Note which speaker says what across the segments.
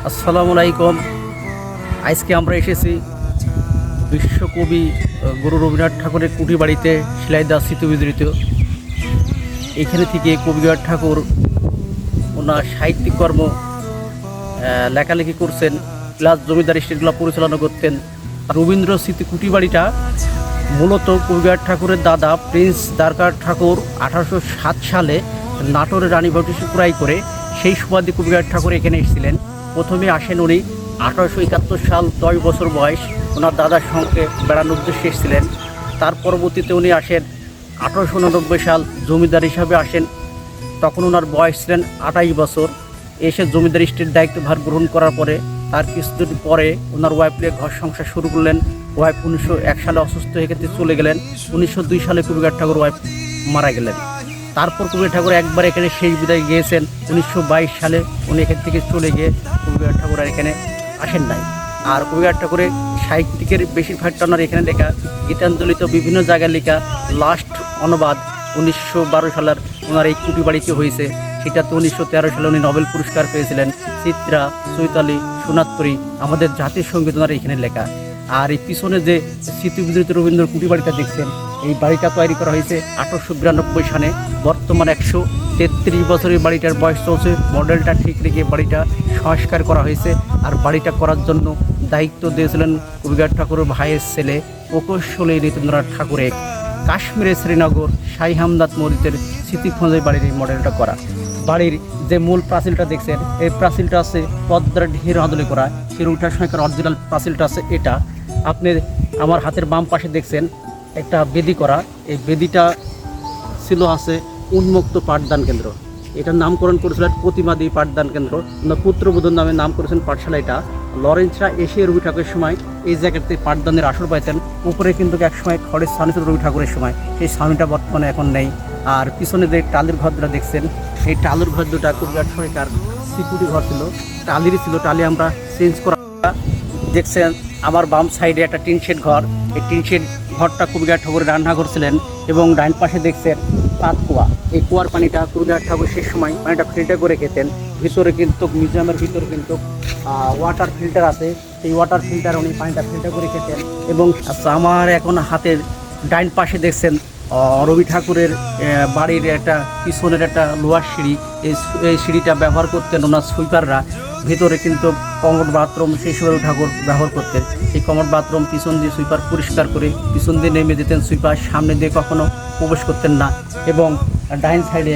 Speaker 1: আসসালামু আলাইকুম। আজকে আমরা এসেছি বিশ্বকবি গুরু রবীন্দ্রনাথ ঠাকুরের কুটি বাড়িতে শিলাইদা স্মৃতিবিজড়িত। এখানে থেকে কবিরাজ ঠাকুর ওনার সাহিত্যিক কর্ম লেখালেখি করছেন, প্লাস জমিদারি স্টেটগুলো পরিচালনা করতেন। রবীন্দ্র স্মৃতি কুটি বাড়িটা মূলত কবিরাজ ঠাকুরের দাদা প্রিন্স দ্বারকা ঠাকুর 1807 সালে নাটোরের রানী বটিসি ক্রয় করে সেই সুবাদে কবিরাজ ঠাকুর এখানে এসেছিলেন। প্রথমে আসেন উনি 1871 সাল, 10 বছর বয়স, ওনার দাদার সঙ্গে বেড়ানোর উদ্দেশ্যে এসেছিলেন। তার পরবর্তীতে উনি আসেন 1889 সাল, জমিদার হিসাবে আসেন। তখন ওনার বয়স ছিলেন 28 বছর। এসে জমিদার স্টেট দায়িত্বভার গ্রহণ করার পরে তার কিছুদিন পরে ওনার ওয়াইফ নিয়ে ঘর সংসার শুরু করলেন। ওয়াইফ 1901 সালে অসুস্থ হয়ে চলে গেলেন। 1902 সালে কবিরাজ ঠাকুর ওয়াইফ মারা গেলেন। তারপর কবিরাজ ঠাকুর একবার এখানে শেষ বিদায় গিয়েছেন 1922 সালে। উনি এখান থেকে চলে গিয়ে কবিরাজ ঠাকুর আর এখানে আসেন নাই। আর কবিরাজ ঠাকুরের সাহিত্যিকের বেশিরভাগটা ওনার এখানে লেখা, গীতাঞ্জলিত বিভিন্ন জায়গায় লেখা লাস্ট অনুবাদ 1912 সালের ওনার এই কুটি বাড়িতে হয়েছে। সেটাতে 1913 সালে উনি নোবেল পুরস্কার পেয়েছিলেন। চিত্রা, চৈতালি, সোনাতপুরী আমাদের জাতীয় সঙ্গীত ওনার এখানে লেখা। আর এই পিছনে যে স্মৃতিবিজড়িত রবীন্দ্র কুটি বাড়িটা দেখছেন, এই বাড়িটা তৈরি করা হয়েছে 1892 সালে। বর্তমানে 133 বছরের বাড়িটার বয়স চলছে। মডেলটা ঠিক রেখে বাড়িটা সংস্কার করা হয়েছে। আর বাড়িটা করার জন্য দায়িত্ব দিয়েছিলেন কবিরাজ ঠাকুরের ভাইয়ের ছেলে প্রকৌশলী নীতেন্দ্রনাথ ঠাকুরের। কাশ্মীরের শ্রীনগর শাহী হামদাদ মরিতের স্মৃতিখঞ্জে বাড়ির এই মডেলটা করা। বাড়ির যে মূল প্রাচীলটা দেখছেন, এই প্রাচীলটা আছে পদ্মার ঢের আদলে করা। শিরুলটার সঙ্গে অরিজিনাল প্রাচীলটা আছে এটা। আপনি আমার হাতের বাম পাশে দেখছেন একটা বেদি করা। এই বেদিটা ছিল আছে উন্মুক্ত পাঠদান কেন্দ্র। এটার নামকরণ করেছিলেন প্রতিমাদি পাঠদান কেন্দ্র। পুত্রবোধন নামে নাম করেছেন পাঠশালা। এটা লরেন্সরা এসে রবি ঠাকুরের সময় এই জায়গাতে পাঠদানের আসর পাইতেন। উপরে কিন্তু একসময় খড়ের ছাউনি ছিল রবি ঠাকুরের সময়, সেই ছাউনিটা বর্তমানে এখন নেই। আর পিছনে যে টালির ঘর দুটা দেখছেন, এই টালির ঘর দুটা কবিরাজ সরকার সিকিউরিটি ঘর ছিল, টালিরই ছিল। টালি আমরা চেঞ্জ করা দেখছেন। আমার বাম সাইডে একটা টিন শেড ঘর। এই টিন শেড ঘরটা কবিরাজ ঠাকুরের রান্নাঘর ছিলেন। এবং ডাইন পাশে দেখছেন পাত কুয়া। এই কুয়ার পানিটা কবিরাজ ঠাকুর শেষ সময় পানিটা ফিল্টার করে খেতেন। ভিতরে কিন্তু মিউজিয়ামের ভিতরে কিন্তু ওয়াটার ফিল্টার আছে। সেই ওয়াটার ফিল্টার উনি পানিটা ফিল্টার করে খেতেন। এবং আমার এখন হাতের ডাইন পাশে দেখছেন রবি ঠাকুরের বাড়ির একটা পিছনের একটা লোহার সিঁড়ি। এই সিঁড়িটা ব্যবহার করতেন ওনার সুইপাররা। ভিতরে কিন্তু কমোড বাথরুম সেই সময় ঠাকুর ব্যবহার করতেন। সেই কমোড বাথরুম পিছন দিয়ে সুইপার পরিষ্কার করে পিছন দিয়ে নেমে দিতেন। সুইপার সামনে দিয়ে কখনো প্রবেশ করতেন না। এবং ডাইন সাইডে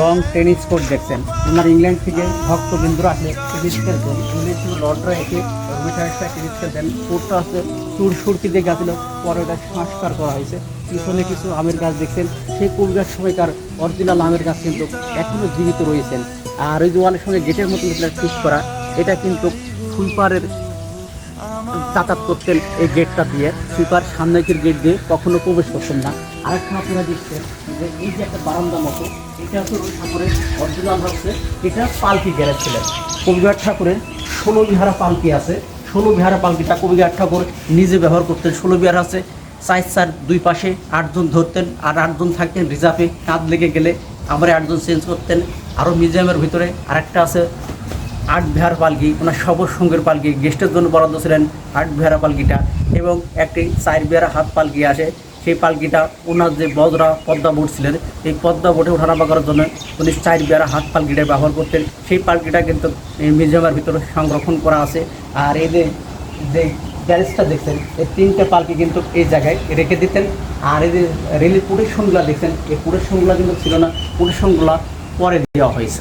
Speaker 1: লং টেনিস কোর্ট দেখছেন। ওনার ইংল্যান্ড থেকে ভক্তবৃন্দরা আসলে টেনিস খেলতেন। ইংল্যান্ড থেকে লর্ডরা এসে রবিঠাকুরটা টেনিস খেলতেন। কোর্টটা আসলে সুরকি দিয়ে গেছিল, পরে ওটা সংস্কার করা হয়েছে। পিছনে কিছু আমের গাছ দেখছেন, সেই কবিরাজ সময়কার অরিজিনাল আমের গাছ কিন্তু এখনও জীবিত রয়েছেন। আর ওই জোয়ানের সঙ্গে গেটের মতন ঠিক করা, এটা কিন্তু সুইপারের যাতায়াত করতেন এই গেটটা দিয়ে। সুইপার সামনের গেট দিয়ে কখনো প্রবেশ করতেন না। আরেকটা আপনারা দেখছেন যে এই যে একটা বারান্দা মতো, এটা হচ্ছে রবি ঠাকুরের অরিজিনাল হচ্ছে। এটা পালকি গ্যারেজ ছিলেন। কবিরাজ ঠাকুরের 16 বিহারা পালকি আছে। 16 বিহারা পালকিটা কবিরাজ ঠাকুর নিজে ব্যবহার করতেন। 16 বিহার আছে, 4 দুই পাশে 8 জন ধরতেন আর 8 জন থাকতেন রিজার্ভে। কাঁধ লেগে গেলে আবার 8 জন চেঞ্জ করতেন। আরও মিউজিয়ামের ভিতরে আরেকটা আছে 8 বিহার পালকি, ওনার সবর সঙ্গের পালকি। গেস্টের জন্য বরাদ্দ ছিলেন 8 বিহারা পালকিটা। এবং একটি 4 বিহারা হাত পালকি আসে। সেই পালকিটা ওনার যে বজরা পদ্মা বোট ছিলেন, এই পদ্মা বোটে ওঠানামা করার জন্য উনি 4 বিহারা হাত পালকিটা ব্যবহার করতেন। সেই পালকিটা কিন্তু এই মিউজিয়ামের ভিতরে সংরক্ষণ করা আছে। আর এই যে গ্যারেজটা দেখছেন, এই 3টে পালকি কিন্তু এই জায়গায় রেখে দিতেন। আর এই যে রেলের প্রোটেকশনগুলো দেখছেন, এই প্রোটেকশনগুলো কিন্তু ছিল না, প্রোটেকশনগুলো পরে দেওয়া হয়েছে।